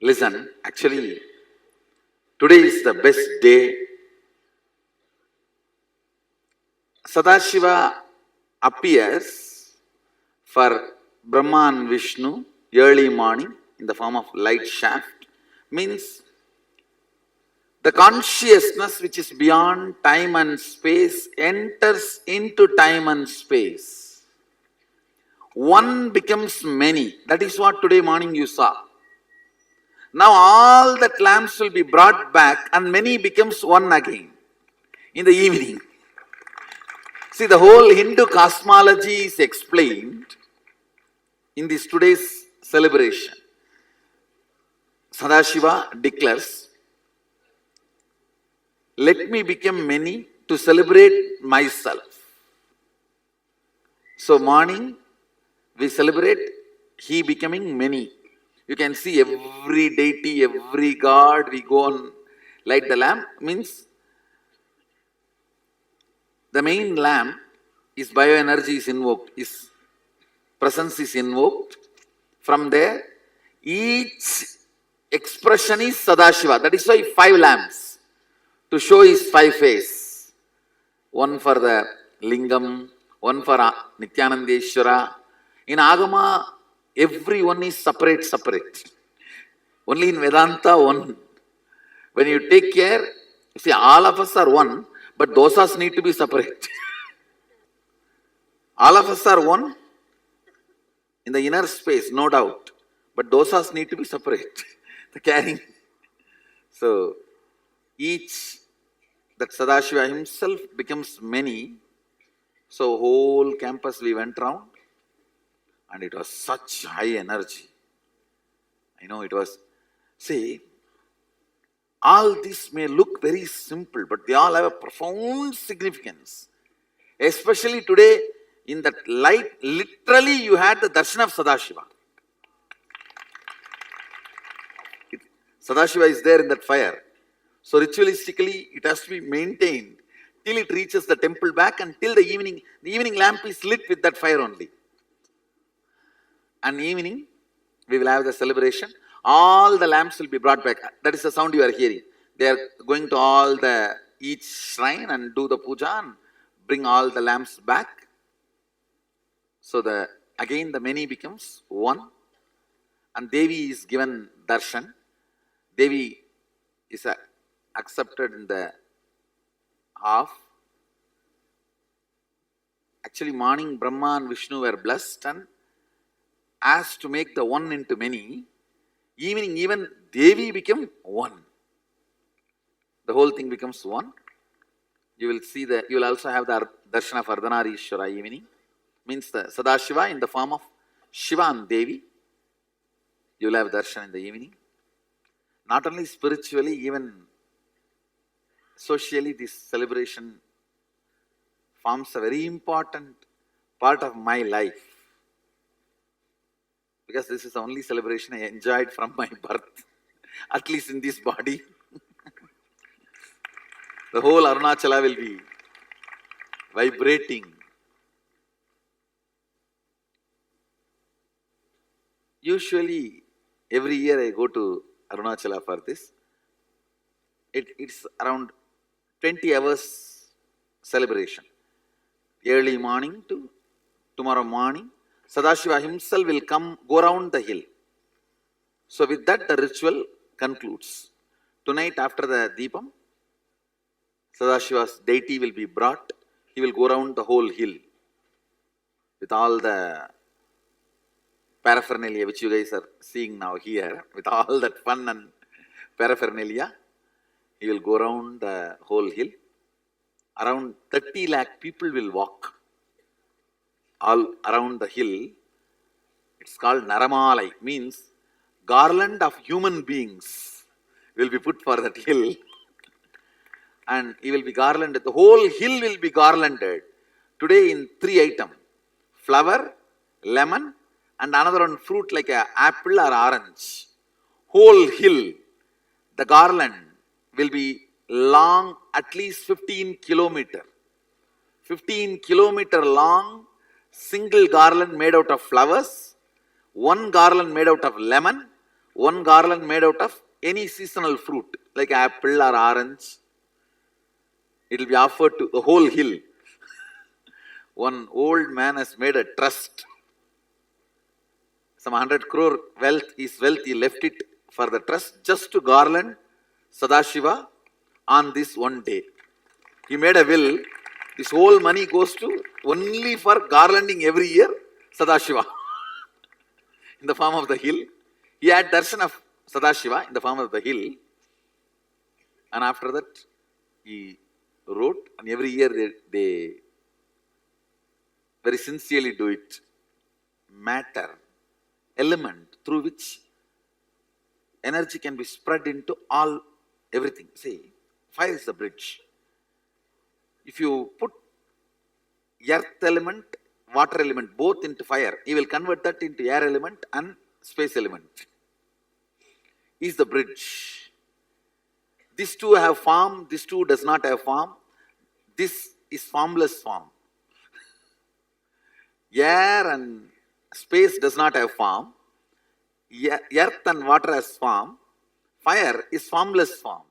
Listen, actually, today is the best day. Sadashiva appears for Brahma and Vishnu early morning in the form of light shaft, means the consciousness which is beyond time and space enters into time and space. One becomes many. That is what today morning you saw. Now all the lamps will be brought back and many becomes one again in the evening. See, the whole Hindu cosmology is explained in this today's celebration. Sadashiva declares, let me become many to celebrate myself. So morning we celebrate he becoming many. You can see every deity, every god, we go on light the lamp, means the main lamp is bioenergy is invoked, his presence is invoked. From there, each expression is Sadashiva. That is why 5 lamps, to show his 5 face. One for the Lingam, one for Nityanandeshwara. In Agama, everyone is separate. Only in Vedanta, one. When you take care, you see, all of us are one, but dosas need to be separate. All of us are one in the inner space, no doubt, but dosas need to be separate. The carrying. So, each, that Sadashiva himself becomes many. So, whole campus we went round and it was such high energy. I know it was, see, all this may look very simple, but they all have a profound significance. Especially today, in that light, literally you had the darshan of Sadashiva. Sadashiva is there in that fire. So ritualistically, it has to be maintained till it reaches the temple back and till the evening lamp is lit with that fire only. And evening, we will have the celebration. All the lamps will be brought back. That is the sound you are hearing. They are going to each shrine and do the puja and bring all the lamps back. So again the many becomes one. And Devi is given darshan. Devi is accepted in the half. Actually, morning Brahma and Vishnu were blessed and asked to make the one into many. Evening, even Devi became one. The whole thing becomes one. You will see you will also have the darshan of Ardhanarishwara evening. Means the Sadashiva in the form of Shiva and Devi. You will have darshan in the evening. Not only spiritually, even socially, this celebration forms a very important part of my life. Because this is the only celebration I enjoyed from my birth, at least in this body. The whole Arunachala will be vibrating. Usually, every year I go to Arunachala for this. It's around 20 hours celebration. Early morning to tomorrow morning, Sadashiva himself will go around the hill. So with that the ritual concludes. Tonight after the Deepam, Sadashiva's deity will be brought. He will go around the whole hill with all the paraphernalia which you guys are seeing now here, with all that fun and paraphernalia. He will go around the whole hill. Around 30 lakh people will walk all around the hill. It's called Naramalai, means garland of human beings will be put for that hill. And he will be garlanded. The whole hill will be garlanded. Today in 3 items: flower, lemon, and another one fruit like an apple or orange. Whole hill, the garland will be long at least 15 kilometers. 15 kilometer long, single garland made out of flowers, one garland made out of lemon, one garland made out of any seasonal fruit, like apple or orange. It will be offered to the whole hill. One old man has made a trust. Some 100 crore wealth, his wealth, he left it for the trust just to garland Sadashiva on this one day. He made a will. This whole money goes to only for garlanding every year Sadashiva in the form of the hill. He had darshan of Sadashiva in the form of the hill. And after that, he wrote, and every year they very sincerely do it. Matter, element through which energy can be spread into everything. See, fire is the bridge. If you put earth element, water element both into fire, you will convert that into air element and space element. Is the bridge. These two have form, this two does not have form. This is formless form. Air and space does not have form. Earth and water has form. Fire is formless form.